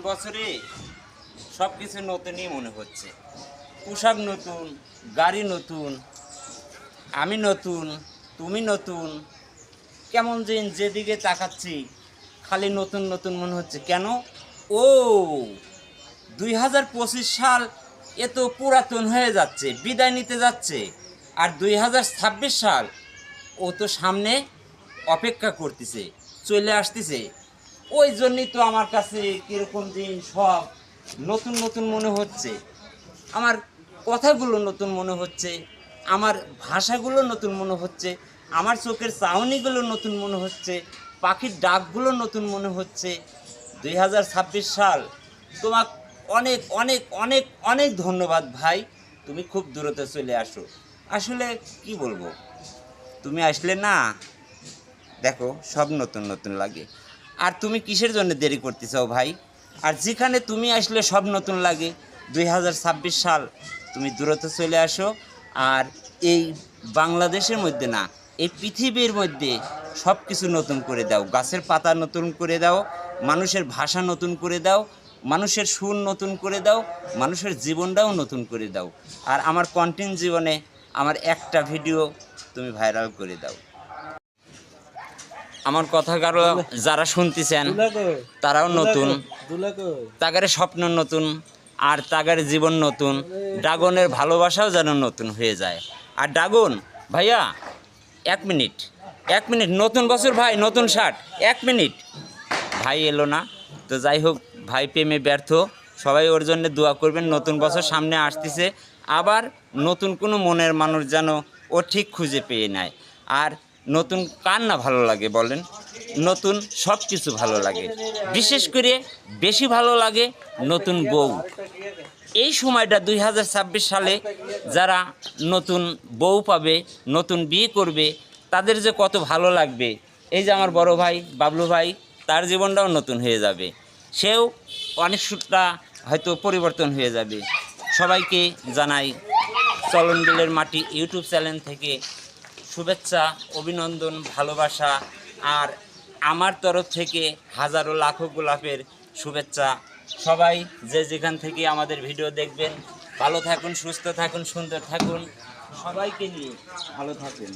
বছরে সব কিছু নতুনই মনে হচ্ছে। পোশাক নতুন, গাড়ি নতুন, আমি নতুন, তুমি নতুন। কেমন যেদিকে তাকাচ্ছি খালি নতুন নতুন মনে হচ্ছে। কেন? ও 2025 সাল এ তো পুরাতন হয়ে যাচ্ছে, বিদায় নিতে যাচ্ছে। আর 2026 সাল ও তো সামনে অপেক্ষা করতেছে, চলে আসতেছে। ওই জন্যই তো আমার কাছে কীরকম দিন সব নতুন নতুন মনে হচ্ছে। আমার কথাগুলো নতুন মনে হচ্ছে, আমার ভাষাগুলো নতুন মনে হচ্ছে, আমার চোখের চাহনিগুলো নতুন মনে হচ্ছে, পাখির ডাকগুলো নতুন মনে হচ্ছে। 2026 সাল তোমাকে অনেক অনেক অনেক অনেক ধন্যবাদ ভাই। তুমি খুব দূরত্বে চলে আসো। আসলে কি বলবো, তুমি আসলে না দেখো সব নতুন নতুন লাগে। আর তুমি কিসের জন্য দেরি করতে চাও ভাই? আর যেখানে তুমি আসলে সব নতুন লাগে। 2026 সাল তুমি দূরত্ব চলে আসো। আর এই বাংলাদেশের মধ্যে না, এই পৃথিবীর মধ্যে সব কিছু নতুন করে দাও। গাছের পাতা নতুন করে দাও, মানুষের ভাষা নতুন করে দাও, মানুষের সুর নতুন করে দাও, মানুষের জীবনটাও নতুন করে দাও। আর আমার কন্টেন্ট জীবনে আমার একটা ভিডিও তুমি ভাইরাল করে দাও। আমার কথা কারো যারা শুনতেছেন তারাও নতুন, তাগারে স্বপ্ন নতুন, আর তাগারে জীবন নতুন। ড্রাগনের ভালোবাসাও যেন নতুন হয়ে যায়। আর ড্রাগন ভাইয়া 1 মিনিট, 1 মিনিট, নতুন বছর ভাই, নতুন শার্ট, 1 মিনিট। ভাই এলো না তো, যাই হোক, ভাই প্রেমে ব্যর্থ। সবাই ওর জন্য দোয়া করবেন। নতুন বছর সামনে আসতেছে, আবার নতুন কোনো মনের মানুষ যেন ও ঠিক খুঁজে পেয়ে নেয়। আর নতুন কার না ভালো লাগে বলেন? নতুন সব কিছু ভালো লাগে, বিশেষ করে বেশি ভালো লাগে নতুন বউ। এই সময়টা 2026 সালে যারা নতুন বউ পাবে, নতুন বিয়ে করবে, তাদের যে কত ভালো লাগবে। এই যে আমার বড় ভাই বাবলু ভাই, তার জীবনটাও নতুন হয়ে যাবে, সেও অনেকটা হয়তো পরিবর্তন হয়ে যাবে। সবাইকে জানাই চলন বিলের মাটি ইউটিউব চ্যানেল থেকে শুভেচ্ছা, অভিনন্দন, ভালোবাসা। আর আমার তরফ থেকে হাজারো লাখো গোলাপের শুভেচ্ছা। সবাই যে যেখান থেকে আমাদের ভিডিও দেখবেন, ভালো থাকুন, সুস্থ থাকুন, সুন্দর থাকুন, সবাইকে নিয়ে ভালো থাকুন।